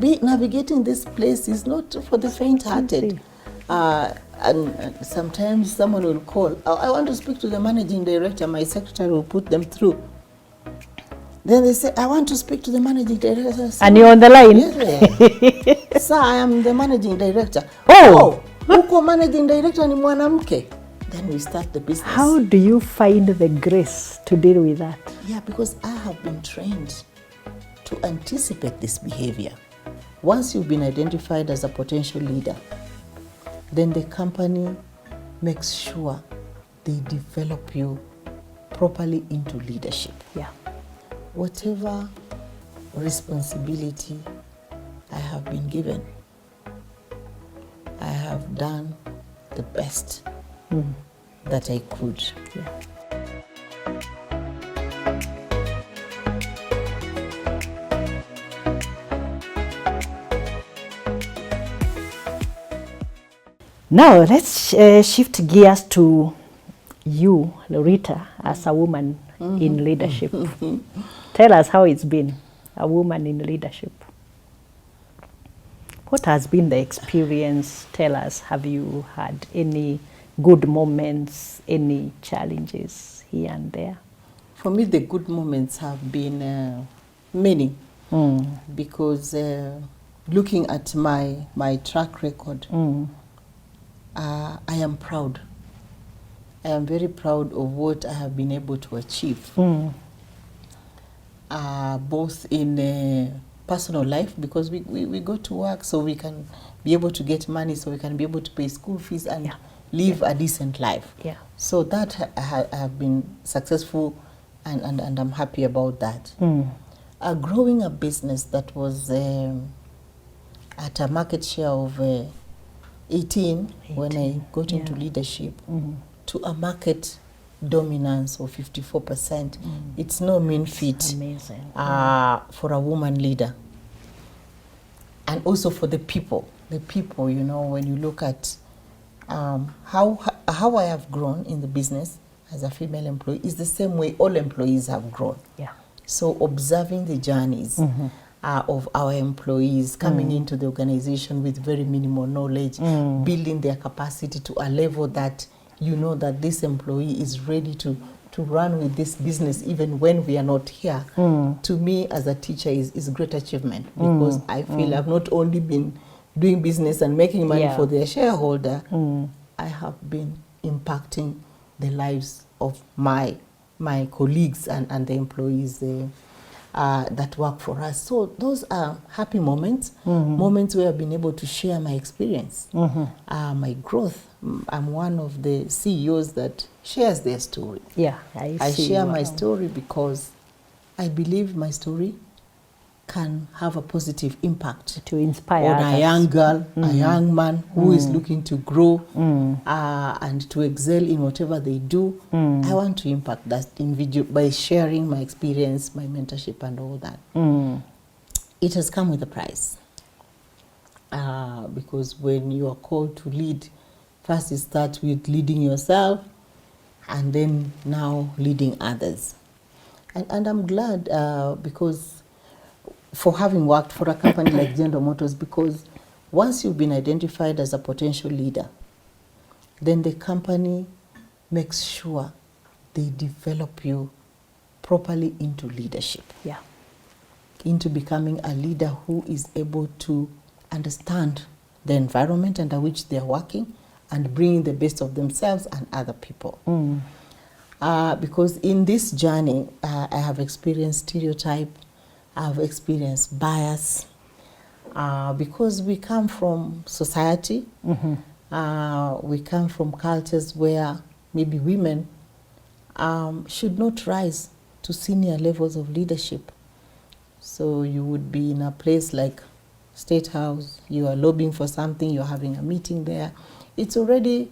navigating this place is not for the faint-hearted. And sometimes someone will call, I want to speak to the managing director, my secretary will put them through. Then they say, I want to speak to the managing director. And you're on the line? Yes. Sir, I am the managing director. Uko managing director ni mwanamke. Then we start the business. How do you find the grace to deal with that? Yeah, because I have been trained to anticipate this behavior. Once you've been identified as a potential leader, then the company makes sure they develop you properly into leadership. Yeah. Whatever responsibility I have been given, I have done the best that I could. Yeah. Now let's shift gears to you, Rita, as a woman in leadership. Tell us how it's been, a woman in leadership. What has been the experience? Tell us, have you had any good moments, any challenges here and there? For me, the good moments have been many, because looking at my track record, I am proud. I am very proud of what I have been able to achieve, both in personal life, because we go to work so we can be able to get money, so we can be able to pay school fees and live a decent life. Yeah. So that I have been successful, and I'm happy about that. Growing a business that was at a market share of 18 when I got into leadership, to a market dominance of 54%. It's no mean feat. Amazing. For a woman leader. And also for the people. The people, you know, when you look at how I have grown in the business as a female employee is the same way all employees have grown. Yeah. So observing the journeys of our employees coming into the organization with very minimal knowledge, building their capacity to a level that you know that this employee is ready to run with this business even when we are not here. To me as a teacher is a great achievement, because I feel I've not only been doing business and making money for their shareholder, I have been impacting the lives of my colleagues and the employees that work for us. So those are happy moments, moments where I've been able to share my experience, my growth. I'm one of the CEOs that shares their story. Yeah, I share my story because I believe my story can have a positive impact to inspire on others. a young girl, a young man who is looking to grow and to excel in whatever they do. I want to impact that individual by sharing my experience, my mentorship, and all that. It has come with a price, because when you are called to lead, first you start with leading yourself, and then now leading others. And I'm glad because for having worked for a company like General Motors, because once you've been identified as a potential leader, then the company makes sure they develop you properly into leadership. Yeah. Into becoming a leader who is able to understand the environment under which they're working and bringing the best of themselves and other people. Because in this journey, I have experienced stereotype, I've experienced bias, because we come from society, we come from cultures where maybe women should not rise to senior levels of leadership. So you would be in a place like State House, you are lobbying for something, you're having a meeting there. It's already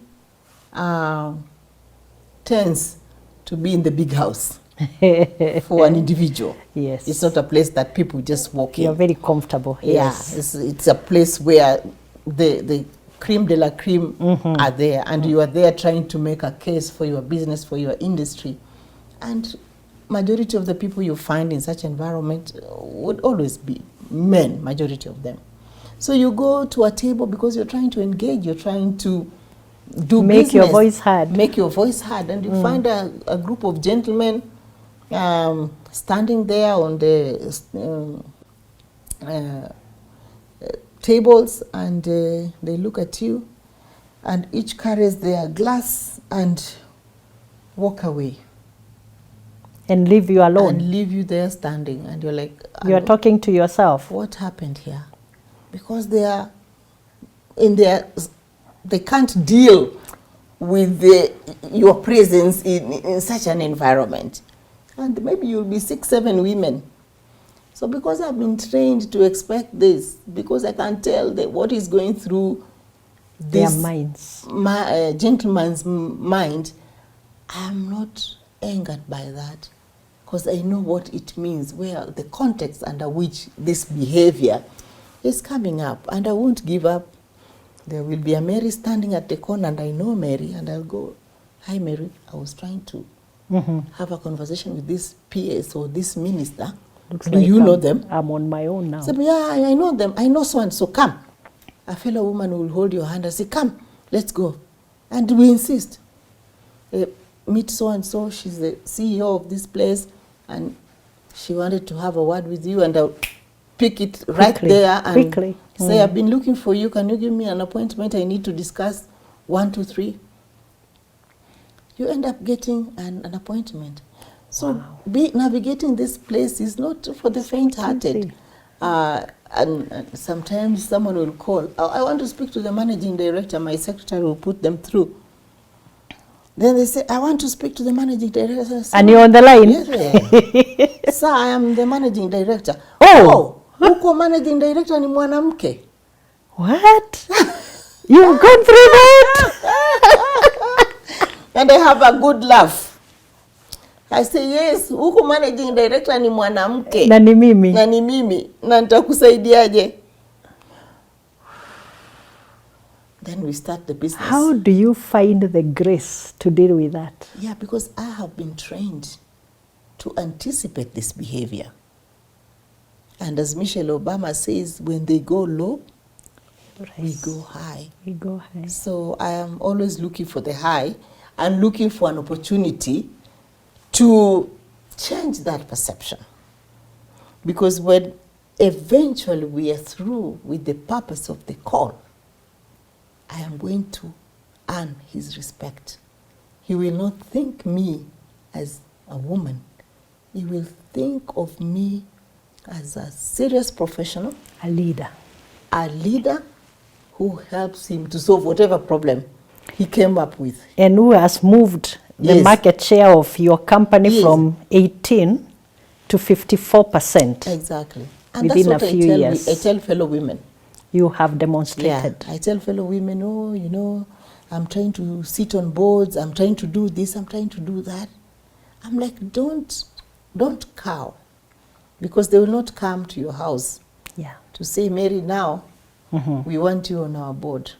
tense to be in the big house for an individual. Yes. It's not a place that people just walk in. You're very comfortable. Yes. Yeah, it's a place where the cream de la cream are there, and you are there trying to make a case for your business, for your industry. And majority of the people you find in such environment would always be men, majority of them. So you go to a table because you're trying to engage, you're trying to do Make business. your voice heard. Make your voice heard. And you find a group of gentlemen standing there on the tables, and they look at you, and each carries their glass and walk away. And leave you alone. And leave you there standing, and you're like... You're talking to yourself. What happened here? Because they are in their... They can't deal with your presence in such an environment. And maybe you'll be 6, 7 women. So because I've been trained to expect this, because I can tell what is going through their minds, gentleman's mind, I'm not angered by that, because I know what it means, where the context under which this behavior is coming up, and I won't give up. There will be a Mary standing at the corner, and I know Mary, and I'll go, hi Mary, I was trying to have a conversation with this PS or this minister. Looks Do like you know them? I'm on my own now. So, yeah, I know them. I know so and so. Come. A fellow woman will hold your hand and say, come, let's go. And we insist. Meet so and so. She's the CEO of this place, and she wanted to have a word with you, and I'll pick it right there and say, I've been looking for you. Can you give me an appointment? I need to discuss 1, 2, 3. You end up getting an appointment. So navigating this place is not for the faint-hearted. And sometimes someone will call, I want to speak to the managing director. My secretary will put them through. Then they say, I want to speak to the managing director. And you're on the line? Yes, sir, I am the managing director. Huko managing director ni mwanamke. What? You've gone through that? And I have a good laugh. I say, yes, huku managing director ni mwanamke. Na ni mimi. Na ni mimi. Na nitakusaidiaje? Then we start the business. How do you find the grace to deal with that? Yeah, because I have been trained to anticipate this behavior. And as Michelle Obama says, when they go low, we go high. We go high. So I am always looking for the high and looking for an opportunity to change that perception. Because when eventually we are through with the purpose of the call, I am going to earn his respect. He will not think me as a woman. He will think of me as a serious professional. A leader. A leader who helps him to solve whatever problem he came up with. And who has moved the market share of your company from 18 to 54%. Exactly. And within that's a what few years. I tell fellow women. You have demonstrated. Yeah, I tell fellow women, oh, you know, I'm trying to sit on boards, I'm trying to do this, I'm trying to do that. I'm like, don't cow, because they will not come to your house to say, Mary, now we want you on our board.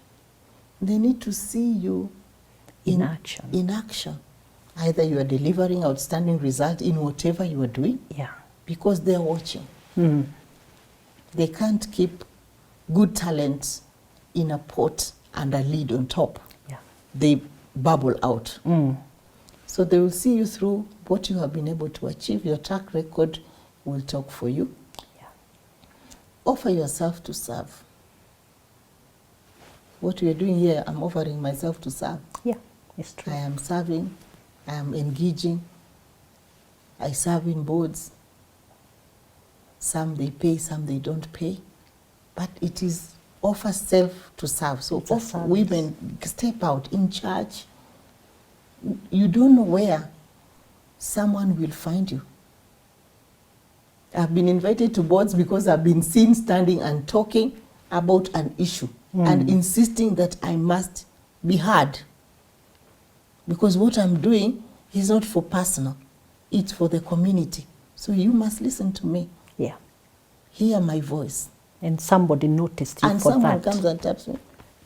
They need to see you in action. In action. Either you are delivering outstanding result in whatever you are doing, because they're watching. They can't keep good talent in a pot and a lid on top. They bubble out. So they will see you through what you have been able to achieve. Your track record will talk for you. Offer yourself to serve. What we are doing here, I'm offering myself to serve. Yeah, it's true. I am serving, I am engaging, I serve in boards. Some they pay, some they don't pay. But it is offer self to serve. So women step out in charge. You don't know where someone will find you. I've been invited to boards because I've been seen standing and talking about an issue and insisting that I must be heard. Because what I'm doing is not for personal, it's for the community. So you must listen to me. Yeah. Hear my voice. And somebody noticed you and for that. And someone comes and taps me,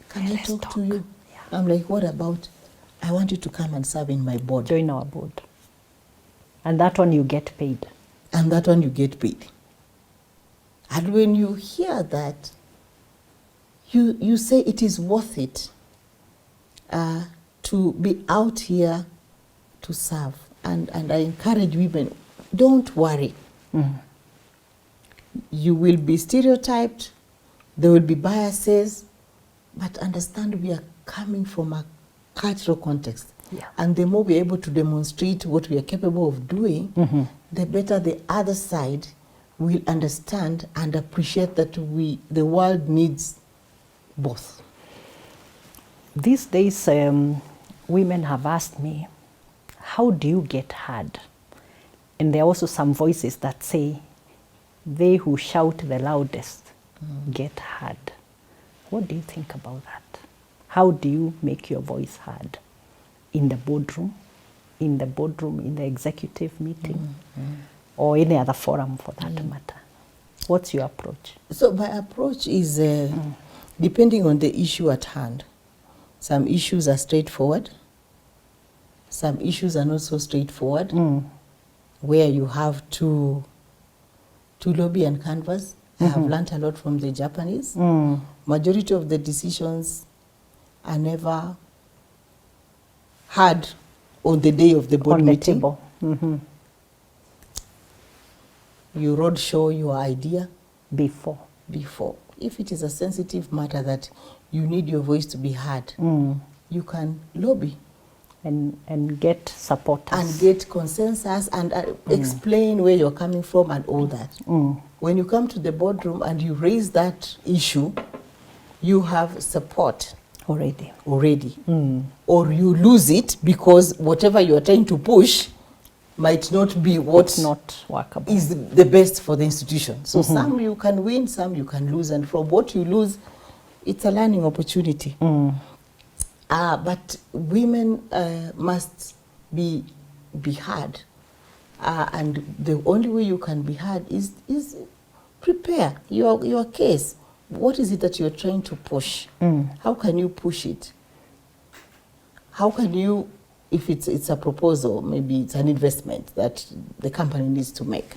can I talk to you? Yeah. I'm like, what about? I want you to come and serve in my board. Join our board. And that one you get paid. And that one you get paid. And when you hear that, you say it is worth it to be out here to serve. And I encourage women, don't worry. You will be stereotyped, there will be biases, but understand we are coming from a cultural context. Yeah. And the more we're able to demonstrate what we are capable of doing, the better the other side will understand and appreciate that the world needs both. These days, women have asked me, how do you get heard? And there are also some voices that say, they who shout the loudest get heard. What do you think about that? How do you make your voice heard? In the boardroom, in the executive meeting, or any other forum for that matter? What's your approach? So my approach is depending on the issue at hand. Some issues are straightforward. Some issues are not so straightforward, where you have to lobby and canvas. I have learned a lot from the Japanese. Majority of the decisions are never had on the day of the board On the meeting. table. You roadshow your idea Before. If it is a sensitive matter that you need your voice to be heard, you can lobby And get supporters. and get consensus and explain where you're coming from and all that. When you come to the boardroom and you raise that issue, you have support Already. Or you lose it because whatever you are trying to push might not be what Not workable. is the best for the institution. So some you can win, some you can lose, and from what you lose, it's a learning opportunity. But women must be heard, and the only way you can be heard is prepare your case. What is it that you're trying to push? How can you push it? How can you, if it's a proposal, maybe it's an investment that the company needs to make,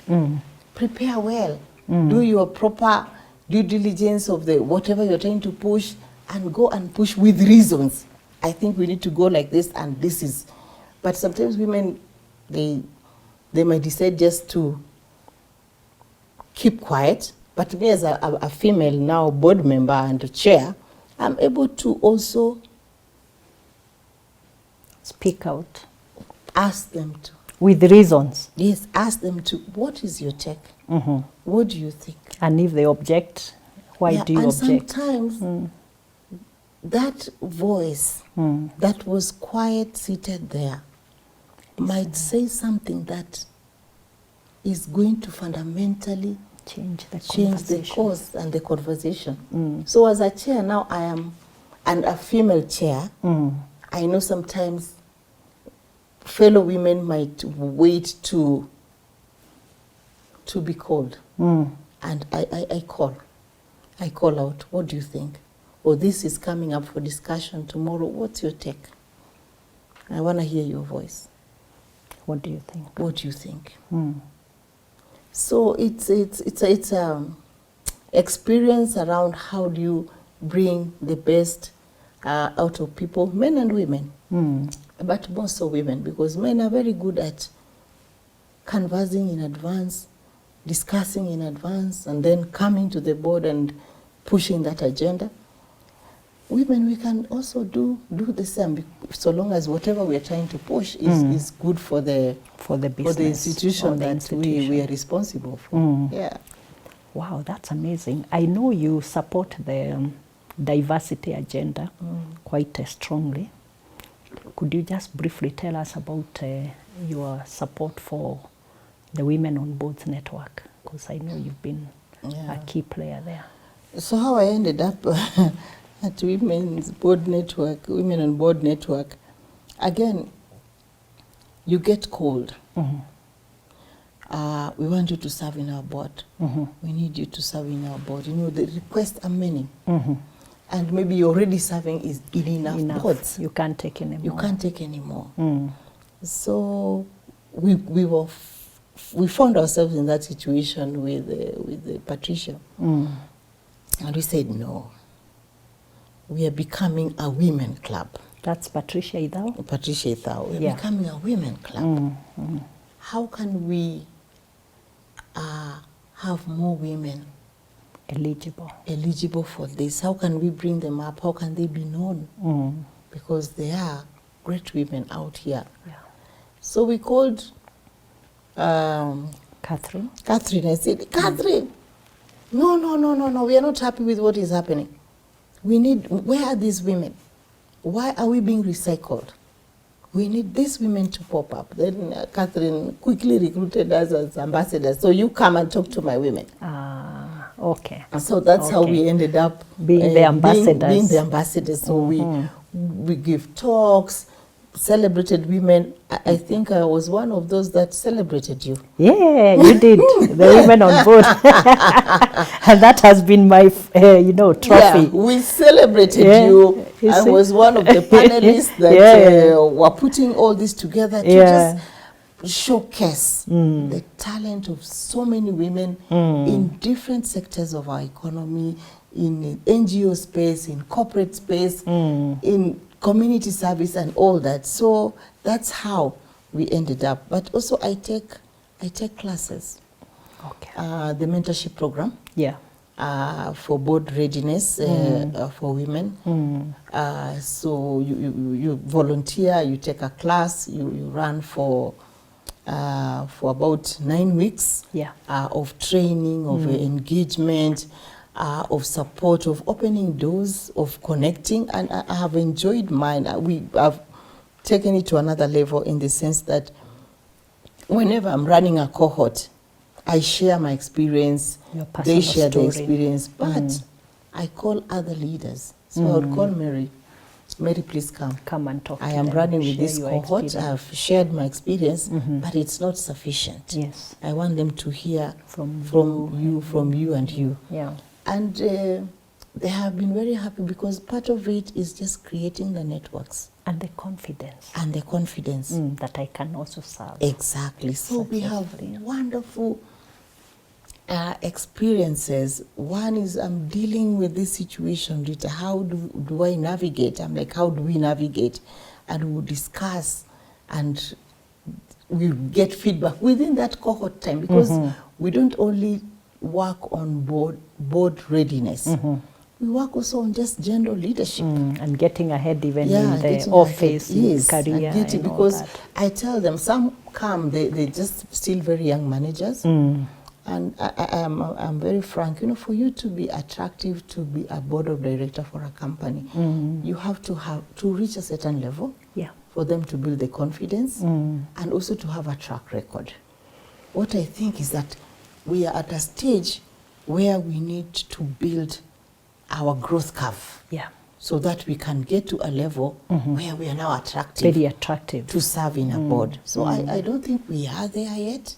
prepare well. Do your proper due diligence of the whatever you're trying to push, and go and push with reasons. I think we need to go like this, and this is. But sometimes women, they might decide just to keep quiet. But me as a female now board member and chair, I'm able to also Speak out. ask them to. With reasons. Yes, ask them to, what is your take? What do you think? And if they object, why do you and object? Sometimes that voice that was quiet seated there might say something that is going to fundamentally Change the course and the conversation. So as a chair now, I am, and a female chair, I know sometimes fellow women might wait to be called. And I call out, what do you think? Or this is coming up for discussion tomorrow, what's your take? I want to hear your voice. What do you think? What do you think? So it's experience around how do you bring the best out of people, men and women, but more so women, because men are very good at canvassing in advance, discussing in advance, and then coming to the board and pushing that agenda. Women, we can also do the same, so long as whatever we are trying to push is good for the business, for the institution that we are responsible for. Yeah. Wow, that's amazing. I know you support the diversity agenda quite strongly. Could you just briefly tell us about your support for the Women on Boards Network? Because I know you've been a key player there. So how I ended up at Women's Board Network, Women on Board Network, again, you get called. We want you to serve in our board. We need you to serve in our board. You know, the requests are many. And maybe you're already serving is in enough boards. You can't take any more. You can't take any more. So we were we found ourselves in that situation with Patricia. And we said, no, we are becoming a women club. That's Patricia Idao? Patricia Idao. We're becoming a women club. How can we have more women eligible for this? How can we bring them up? How can they be known? Because there are great women out here. Yeah. So we called Catherine. I said, Catherine, no, we are not happy with what is happening. Where are these women? Why are we being recycled? We need these women to pop up. Then Catherine quickly recruited us as ambassadors. So you come and talk to my women. Okay. And so that's how we ended up being the ambassadors. Being the ambassadors. So we give talks, celebrated women. I think I was one of those that celebrated you. Yeah, you did. The women on board. And that has been my, trophy. Yeah, we celebrated you. I was one of the panelists that were putting all this together to just showcase the talent of so many women in different sectors of our economy, in NGO space, in corporate space, in community service and all that. So that's how we ended up. But also I take classes. Okay. The mentorship program. Yeah. For board readiness for women. So you volunteer, you take a class, you run for about 9 weeks of training, of engagement, of support, of opening doors, of connecting, and I have enjoyed mine. We have taken it to another level in the sense that whenever I'm running a cohort, I share my experience, they share their experience, but I call other leaders. So I would call Mary, please come. Come and talk. I am running with this cohort. I have shared my experience, but it's not sufficient. Yes. I want them to hear from you and you. Yeah. And they have been very happy because part of it is just creating the networks. And the confidence. That I can also serve. Exactly. So we have wonderful experiences. One is I'm dealing with this situation, Rita. How do I navigate? I'm like, how do we navigate? And we'll discuss and we get feedback within that cohort time because we don't only work on board readiness. We work also on just general leadership. And getting ahead even in the office, career and because all that. I tell them, some come, they're just still very young managers. And I'm very frank, for you to be attractive to be a board of director for a company, you have to reach a certain level for them to build the confidence and also to have a track record. What I think is that we are at a stage where we need to build our growth curve. Yeah. So that we can get to a level where we are now attractive. Very attractive. To serve in a board. So I don't think we are there yet,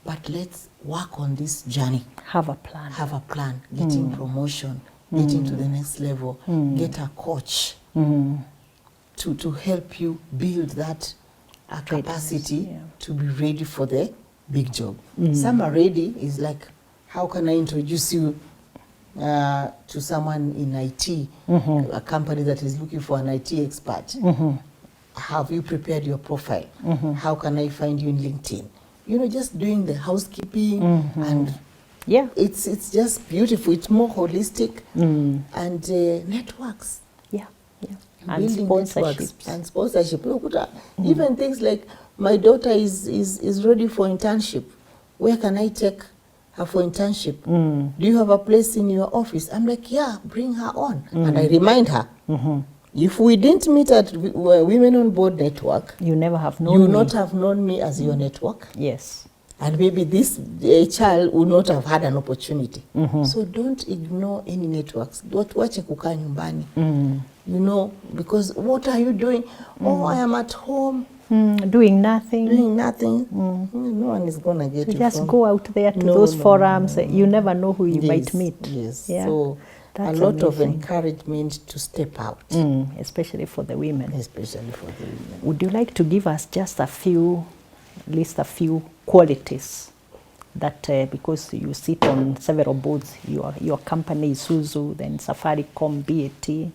but let's work on this journey. Have a plan. Getting promotion, getting to the next level, get a coach to help you build that capacity to be ready for the big job. Some are ready, is like, how can I introduce you to someone in IT, a company that is looking for an IT expert? Have you prepared your profile? How can I find you in LinkedIn? Just doing the housekeeping and it's just beautiful. It's more holistic and networks. And building sponsorships. And sponsorship. Even things like, my daughter is ready for internship. Where can I take her for internship? Do you have a place in your office? I'm like, yeah, bring her on. And I remind her, if we didn't meet at Women on Board Network, you never have known you me. not have known me as your network. Yes. And maybe this child would not have had an opportunity. So don't ignore any networks. Don't watch kukaa nyumbani. Because what are you doing? Oh, I am at home. Doing nothing. No one is going to get so you just from. go out there to those forums. You never know who you might meet. Yes. Yeah. So that's a lot of amazing. encouragement to step out. Especially for the women. Especially for the women. Would you like to give us just a few list a few qualities that, because you sit on several boards, your company, Isuzu, then Safaricom, BAT,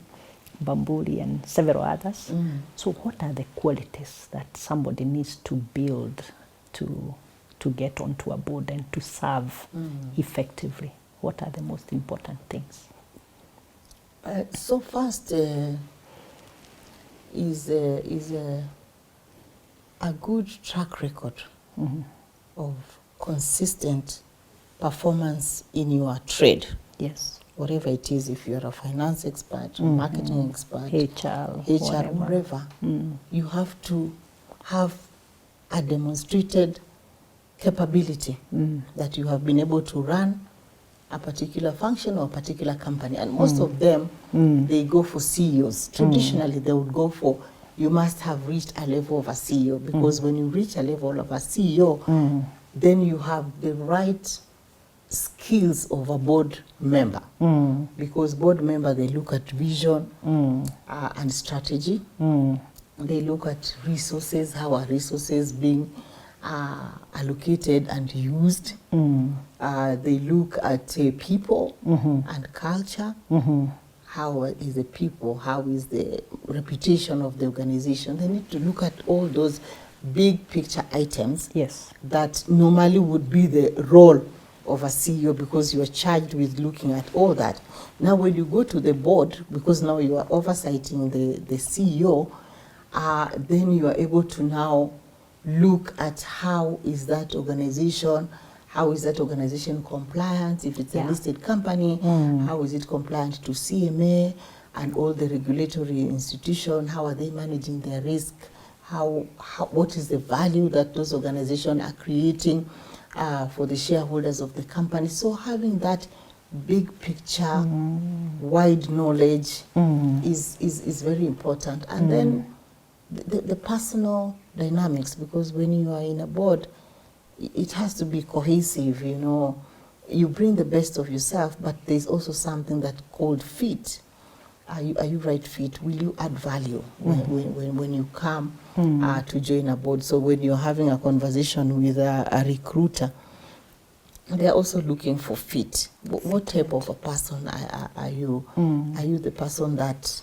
Bamburi, and several others. So what are the qualities that somebody needs to build to get onto a board and to serve effectively? What are the most important things? So first is a good track record of consistent performance in your trade. Yes. Whatever it is, if you're a finance expert, marketing expert, HR, whatever, you have to have a demonstrated capability that you have been able to run a particular function or a particular company. And most of them, they go for CEOs. Traditionally, they would go for, you must have reached a level of a CEO, because when you reach a level of a CEO, then you have the right skills of a board member. Because board member, they look at vision and strategy. They look at resources, how are resources being allocated and used. They look at people and culture. How is the people, how is the reputation of the organization. They need to look at all those big picture items that normally would be the role of a CEO, because you are charged with looking at all that. Now when you go to the board, because now you are oversighting the CEO, then you are able to now look at how is that organization compliant, if it's a listed company, how is it compliant to CMA and all the regulatory institution, how are they managing their risk, what is the value that those organizations are creating for the shareholders of the company. So having that big picture, wide knowledge is very important. And then the personal dynamics, because when you are in a board, it has to be cohesive, you know. You bring the best of yourself, but there's also something that's called fit. Are you right fit? Will you add value when you come to join a board? So when you're having a conversation with a recruiter, they're also looking for fit. What type of a person are you? Are you the person that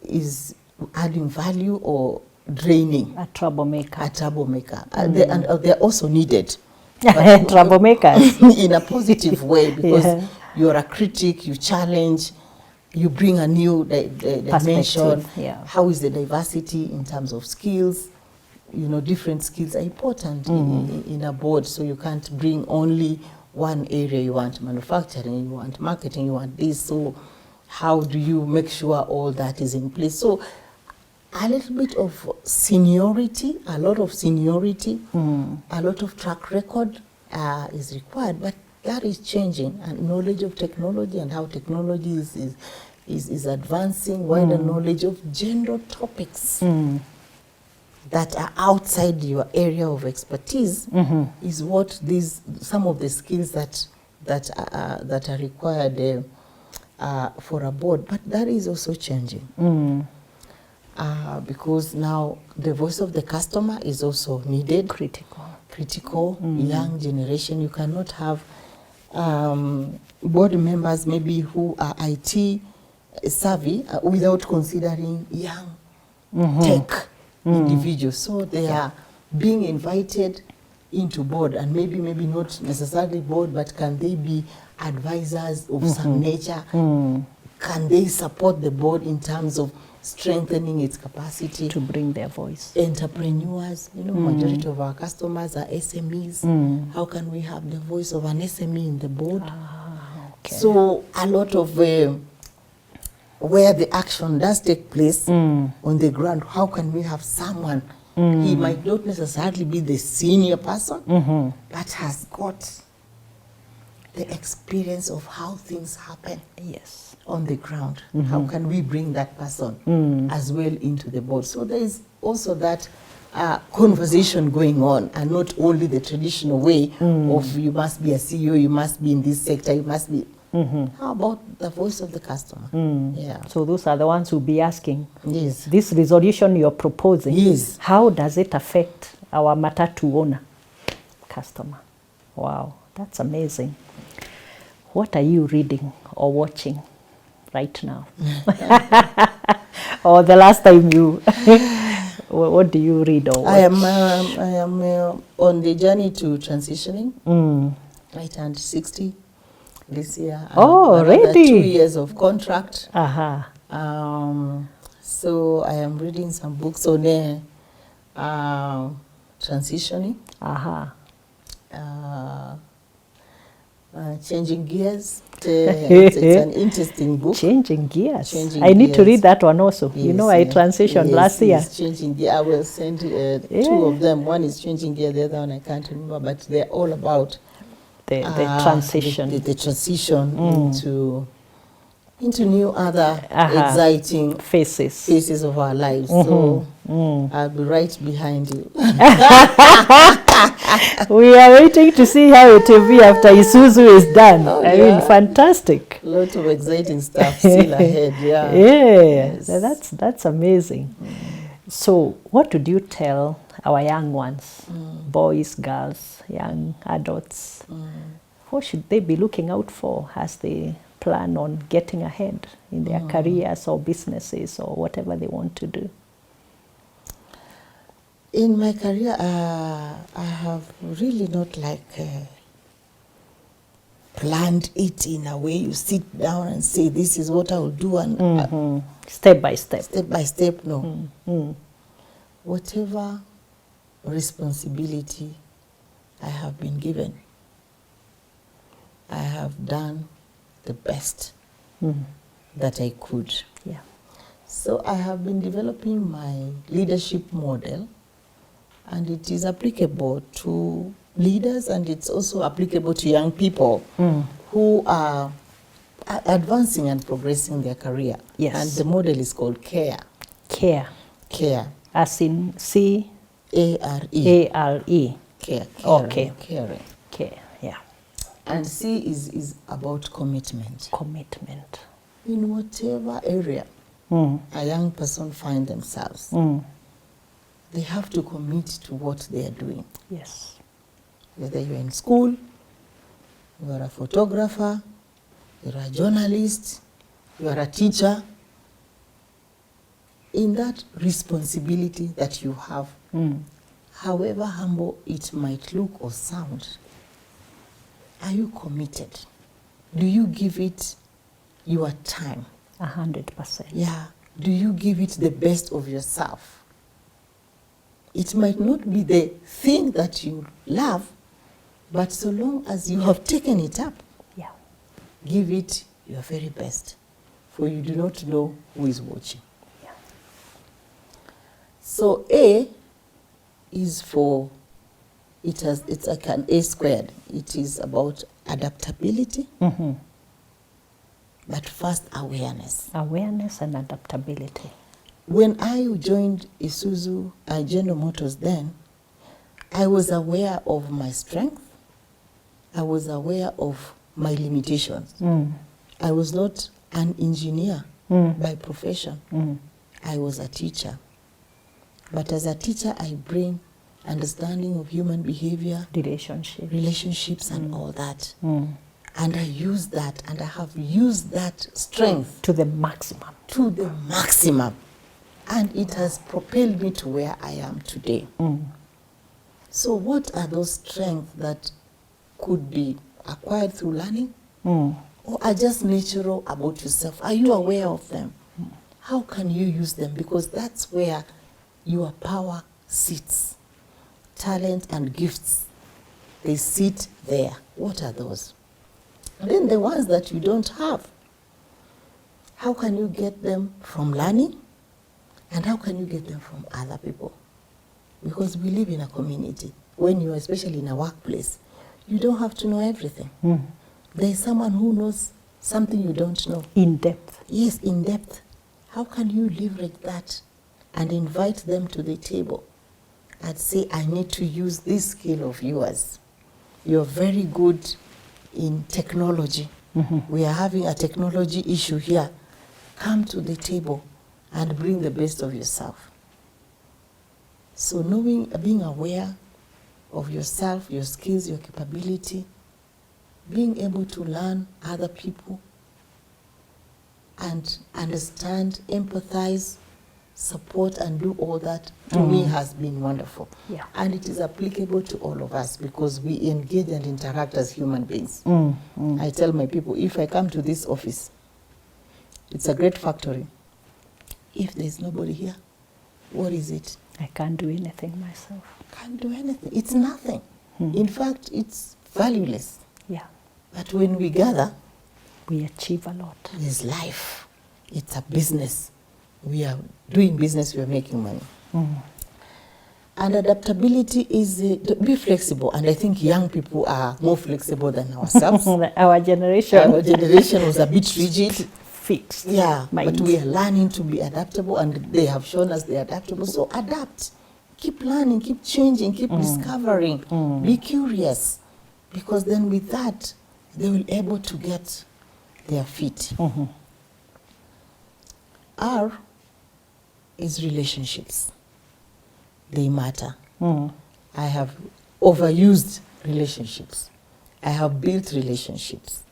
is adding value or draining? A troublemaker. A troublemaker. And they're also needed. Troublemakers. In a positive way, because you're a critic, you challenge, you bring a new dimension. How is the diversity in terms of skills? You know, different skills are important in a board, so you can't bring only one area. You want manufacturing, you want marketing, you want this. So how do you make sure all that is in place? So a little bit of seniority, a lot of seniority, a lot of track record is required, but that is changing, and knowledge of technology and how technology is advancing, wider knowledge of general topics that are outside your area of expertise is what some of the skills that are required for a board. But that is also changing. Because now the voice of the customer is also needed. Critical, young generation. You cannot have board members maybe who are IT savvy without considering young tech individuals. So they are being invited into board, and maybe not necessarily board, but can they be advisors of some nature? Can they support the board in terms of strengthening its capacity to bring their voice? Entrepreneurs, you know, majority of our customers are SMEs. How can we have the voice of an SME in the board? So a lot of where the action does take place on the ground, how can we have someone, he might not necessarily be the senior person, but has got the experience of how things happen on the ground. How can we bring that person as well into the board? So there is also that conversation going on, and not only the traditional way of you must be a CEO, you must be in this sector, you must be. How about the voice of the customer? So those are the ones who will be asking, this resolution you're proposing, how does it affect our matatu owner, customer. Wow, that's amazing. What are you reading or watching right now? Or the last time you, what do you read or watch? I am on the journey to transitioning. I turned 60 this year. Oh, another really? 2 years of contract. Uh-huh. So I am reading some books on transitioning. Uh-huh. Changing gears. It's an interesting book. Changing gears. Changing I need to gears. read that one also. Yes, you know, I transitioned last year. Yes, changing gear. I will send two of them. One is changing gear, the other one I can't remember, but they're all about The transition. The transition into new other exciting phases of our lives. So I'll be right behind you. We are waiting to see how it will be after Isuzu is done. I mean, fantastic. A lot of exciting stuff still ahead. Yeah. Yes. That's amazing. So, what would you tell our young ones, boys, girls, young adults? What should they be looking out for as they plan on getting ahead in their careers or businesses or whatever they want to do? In my career, I have really not planned it in a way you sit down and say, this is what I will do. And step by step. Step by step, no. Whatever responsibility I have been given, I have done the best that I could. Yeah. So I have been developing my leadership model, and it is applicable to leaders, and it's also applicable to young people who are advancing and progressing their career. Yes. And the model is called CARE. Care. CARE. As in C A-R-E. A-R-E. CARE. Okay. Caring. Care. Yeah. And C is about commitment. Commitment. In whatever area a young person finds themselves, they have to commit to what they are doing. Yes. Whether you're in school, you are a photographer, you're a journalist, you are a teacher, in that responsibility that you have, however humble it might look or sound, are you committed? Do you give it your time? 100%. Yeah. Do you give it the best of yourself? It might not be the thing that you love, but so long as you have taken it up, give it your very best, for you do not know who is watching. Yeah. So A is for, it's like an A squared. It is about adaptability, but first awareness. Awareness and adaptability. When I joined Isuzu, General Motors then, I was aware of my strength. I was aware of my limitations. I was not an engineer by profession. I was a teacher. But as a teacher, I bring understanding of human behavior, relationships and all that. And I use that, and I have used that strength to the maximum. To the maximum. And it has propelled me to where I am today. So what are those strengths that could be acquired through learning or are just natural about yourself? Are you aware of them? How can you use them? Because that's where your power sits. Talent and gifts, they sit there. What are those? And then the ones that you don't have, how can you get them from learning? And how can you get them from other people? Because we live in a community. When you are especially in a workplace, you don't have to know everything. There is someone who knows something you don't know. In depth. Yes, in depth. How can you leverage that and invite them to the table and say, I need to use this skill of yours. You're very good in technology. We are having a technology issue here. Come to the table and bring the best of yourself. So being aware of yourself, your skills, your capability, being able to learn other people and understand, empathize, support, and do all that, to me has been wonderful. Yeah. And it is applicable to all of us because we engage and interact as human beings. I tell my people, if I come to this office, it's a great factory. If there's nobody here, what is it? I can't do anything myself. Can't do anything. It's nothing. In fact, it's valueless. Yeah. But when we gather, We achieve a lot. there's life. It's a business. We are doing business, we are making money. And adaptability is to be flexible. And I think young people are more flexible than ourselves. Our generation. Our generation was a bit rigid. Fixed. Yeah, Minds. but we are learning to be adaptable, and they have shown us they're adaptable. So adapt. Keep learning, keep changing, keep discovering. Be curious. Because then with that, they will be able to get their feet. R is relationships. They matter. I have overused relationships. I have built relationships.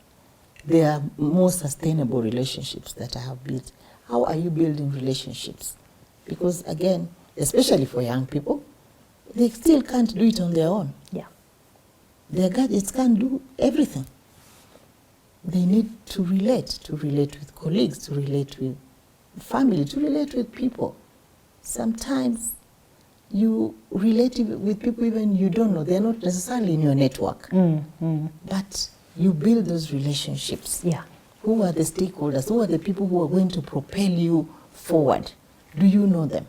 They are more sustainable relationships that I have built. How are you building relationships? Because again, especially for young people, they still can't do it on their own. Yeah. Their gadgets can't do everything. They need to relate with colleagues, to relate with family, to relate with people. Sometimes you relate with people even you don't know. They're not necessarily in your network. But you build those relationships. Yeah. Who are the stakeholders? Who are the people who are going to propel you forward? Do you know them?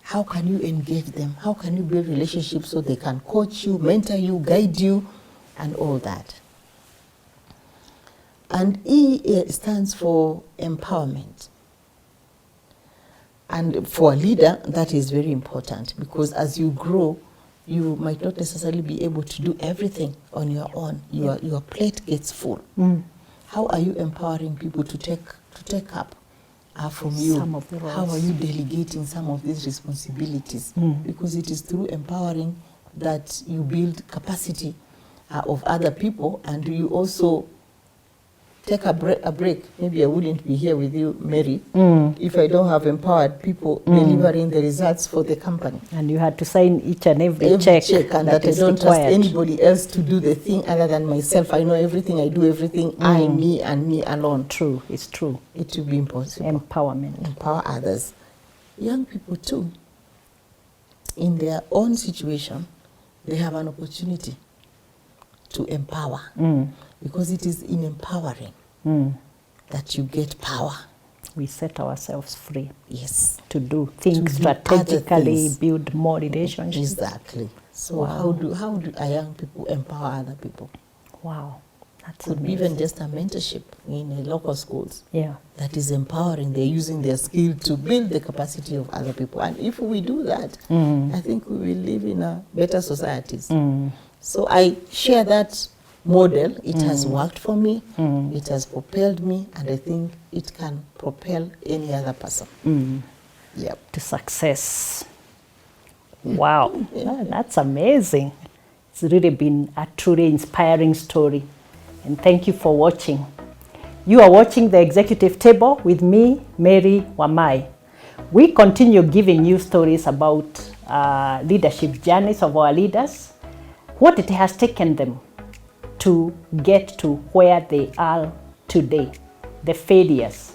How can you engage them? How can you build relationships so they can coach you, mentor you, guide you, and all that? And E stands for empowerment. And for a leader, that is very important because as you grow, you might not necessarily be able to do everything on your own. Your plate gets full. How are you empowering people to take up from you? Some of the roles. How are you delegating some of these responsibilities? Because it is through empowering that you build capacity of other people, and you also take a break. Maybe I wouldn't be here with you, Mary, if I don't have empowered people delivering the results for the company. And you had to sign each and every check and that I don't trust anybody else to do the thing other than myself. I know everything, I do everything, I, me, and me alone. True, it's true. It will be impossible. Empowerment. Empower others. Young people too, in their own situation, they have an opportunity to empower. Because it is in empowering that you get power. We set ourselves free. Yes. To do things do other strategically, things. build more relationships. Exactly. So Wow. how do our young people empower other people? Wow, that's Could be amazing. even just a mentorship in the local schools. Yeah. That is empowering. They're using their skill to build the capacity of other people. And if we do that, I think we will live in a better societies. So I share that model. It has worked for me. It has propelled me, and I think it can propel any other person. Yep. To success. Wow, that's amazing. It's really been a truly inspiring story. And thank you for watching. You are watching The Executive Table with me, Mary Wamai. We continue giving you stories about leadership journeys of our leaders, what it has taken them to get to where they are today, the failures,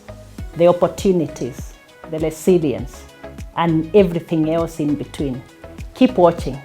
the opportunities, the resilience, and everything else in between. Keep watching.